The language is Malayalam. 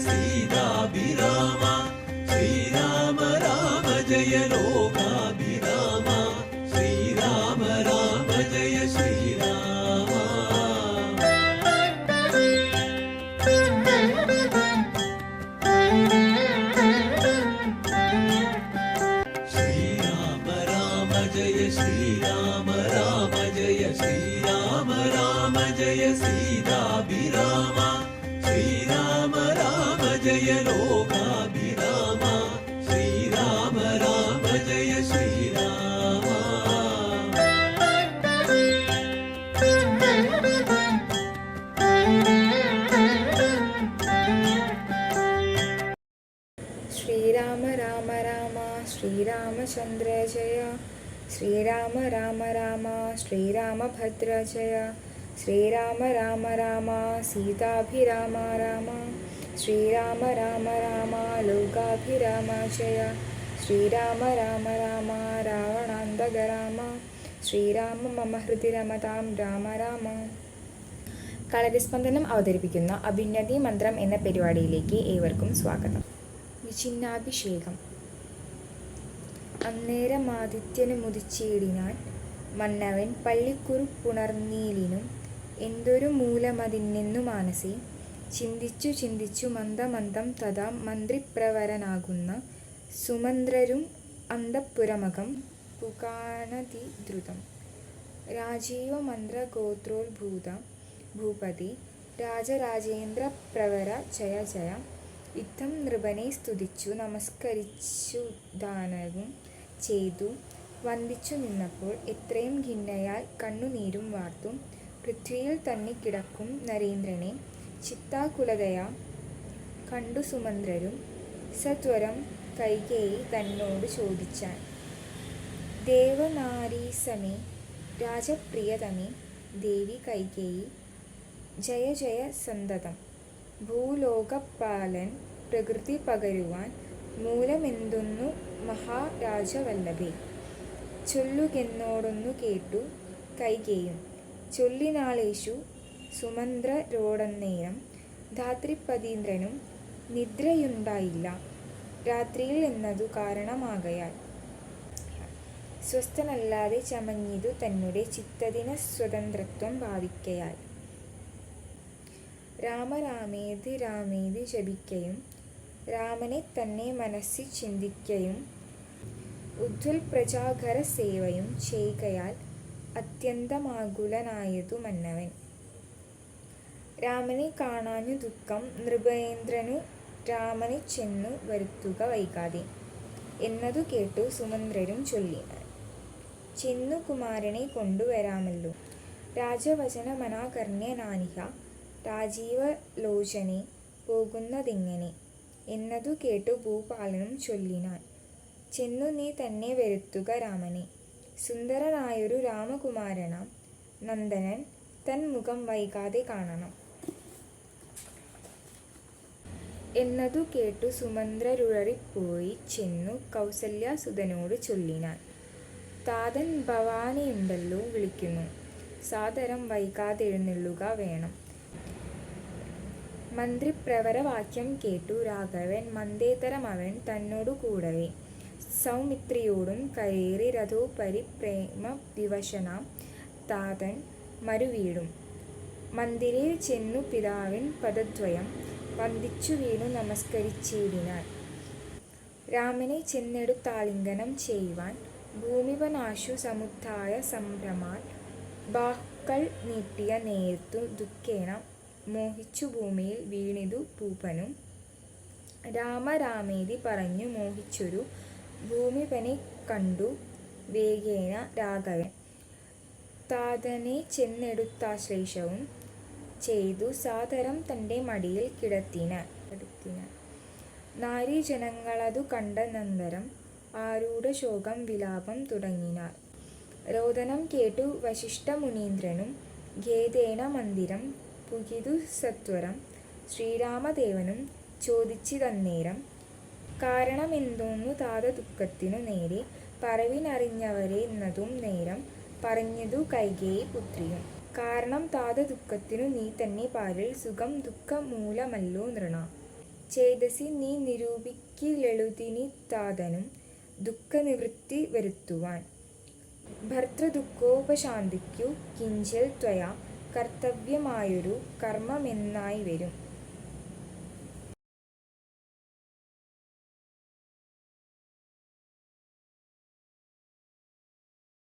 सीताभिराम श्रीराम राम जय लोकाभिराम श्रीराम राम जय श्रीराम श्रीराम राम जय श्रीराम राम जय श्रीराम राम जय सीताभिराम श्रीराम राम जय लोकाभिराम श्रीराम राम जय श्रीराम श्रीराम राम राम श्रीरामचंद्र जय श्रीराम राम राम श्रीरामभद्र जय श्रीराम राम राम सीताभिराम राम श्रीराम राम राम लोकाभिराम जय श्रीराम राम राम रावणान्तक राम ശ്രീരാമ മമ ഹൃദി രമതാം രാമ രാമ. കളരിസ്പന്ദനം അവതരിപ്പിക്കുന്ന അഭിന്നതി മന്ത്രം എന്ന പരിപാടിയിലേക്ക് ഏവർക്കും സ്വാഗതം. വിചിന്നാഭിഷേകം. അന്നേരമാദിത്യനു മുദിച്ചിടിനാൻ മന്നവൻ പള്ളിക്കുറുപ്പുണർന്നീലിനും എന്തൊരു മൂലമതിന്നെന്നു മാനസേ ചിന്തിച്ചു ചിന്തിച്ചു മന്ദമന്ദം തഥാ മന്ത്രിപ്രവരനാകുന്ന സുമന്ത്രരും അന്തഃപുരമകം പുകാനതിദ്രുതം. രാജീവ മന്ത്രഗോത്രോത്ഭൂത ഭൂപതി രാജരാജേന്ദ്ര പ്രവര ജയ ജയ. യുദ്ധം നൃപനെ സ്തുതിച്ചു നമസ്കരിച്ചു ദാനവും ചെയ്തു വന്ദിച്ചു നിന്നപ്പോൾ എത്രയും ഖിന്നയാൽ കണ്ണുനീരും വാർത്തു പൃഥ്വിയിൽ തന്നെ കിടക്കും നരേന്ദ്രനെ ചിത്താകുലതയാ കണ്ടു സുമന്ത്രരും സത്വരം കൈകേയി തന്നോട് ചോദിച്ചാൻ. ദേവനാരീസമേ രാജപ്രിയതമേ ദേവി കൈകേയി ജയ ജയ സന്തതം. ഭൂലോകപാലൻ പ്രകൃതി പകരുവാൻ മൂലമെന്തൊന്നു മഹാരാജവല്ലഭേ ചൊല്ലുകെന്നോടൊന്നു കേട്ടു കൈകേയും. ചൊല്ലിനാളേഷു സുമന്ത്രരോടന്നേരം ധാത്രിപതീന്ദ്രനും നിദ്രയുണ്ടായില്ല രാത്രിയിൽ എന്നതു കാരണമാകയാൽ. സ്വസ്ഥനല്ലാതെ ചമഞ്ഞിതു തന്നെ ചിത്തദിന സ്വതന്ത്രത്വം ഭാവിക്കയാൽ. രാമരാമേതി രാമേതി ജപിക്കയും രാമനെ തന്നെ മനസ്സിൽ ചിന്തിക്കയും ഉദ്ധുൽപ്രജാകര സേവയും ചെയ്കയാൽ അത്യന്തമാകുലനായതു മന്നവൻ. രാമനെ കാണാഞ്ഞു ദുഃഖം നൃപേന്ദ്രനു രാമനെ ചെന്നു വരുത്തുക വൈകാതെ എന്നതു കേട്ടു സുമന്ത്രരും ചൊല്ലിനാൻ. ചെന്നു കുമാരനെ കൊണ്ടുവരാമല്ലോ. രാജവചനമനാകർണ്യനാനിഹ രാജീവലോചനെ പോകുന്നതെങ്ങനെ എന്നതു കേട്ടു ഭൂപാലനും ചൊല്ലിനാൻ. ചെന്നു നീ തന്നെ വരുത്തുക രാമനെ. സുന്ദരനായൊരു രാമകുമാരനാം നന്ദനൻ തൻ മുഖം വൈകാതെ കാണണം എന്നതു കേട്ടു സുമന്ത്രരുഴറിപ്പോയി ചെന്നു കൗസല്യാസുതനോട് ചൊല്ലിനാൻ. താതൻ ഭവാനിയുണ്ടല്ലോ വിളിക്കുന്നു. സാദരം വൈകാതെ എഴുന്നള്ളുക വേണം. മന്ത്രിപ്രവരവാക്യം കേട്ടു രാഘവൻ മന്ദേതരമവൻ തന്നോടു കൂടവേ സൗമിത്രിയോടും കയറി രഥോപരി പ്രേമ വിവശനാം താതൻ മരുവീടും. മന്ദിരയിൽ ചെന്നു പിതാവിൻ പദദ്വയം വന്ദിച്ചു വീണു നമസ്കരിച്ചിടിനാൻ. രാമനെ ചെന്നെടുത്താലിംഗനം ചെയ്യുവാൻ ഭൂമിപനാശു സമുദ്ധായ സംഭ്രമാൽ ബാഹുക്കൾ നീട്ടിയ നേരത്തു ദുഃഖേന മോഹിച്ചു ഭൂമിയിൽ വീണിതു ഭൂപനും. രാമരാമേതി പറഞ്ഞു മോഹിച്ചൊരു ഭൂമിപനെ കണ്ടു വേഗേന രാഘവൻ താതനെ ചെന്നെടുത്താശ്ലേഷവും ചെയ്തു സാദരം തൻ്റെ മടിയിൽ കിടത്തിനാൻ. നാരീജനങ്ങളതു കണ്ട നന്ദരം ആരൂഢശോകം വിലാപം തുടങ്ങിനാർ. രോദനം കേട്ടു വസിഷ്ഠമുനീന്ദ്രനും ഖേദേന മന്ദിരം പുകിതു സത്വരം. ശ്രീരാമദേവനും ചോദിച്ചിതന്നേരം കാരണമെന്തോന്നു താത ദുഃഖത്തിനു നേരെ പറവിനറിഞ്ഞവരെന്നതും നേരം പറഞ്ഞതു കൈകേയി പുത്രിയും. കാരണം താത ദുഃഖത്തിനു നീ തന്നെ പാരിൽ സുഖം ദുഃഖമൂലമല്ലോ നൃണ. ചേതസി നീ നിരൂപിക്കിലെഴുതിനിത്താതനും ദുഃഖനിവൃത്തി വരുത്തുവാൻ. ഭർതൃദുഃഖോപശാന്തിക്കു കിഞ്ചിൽ ത്വയാ കർത്തവ്യമായൊരു കർമ്മമെന്നായി വരും.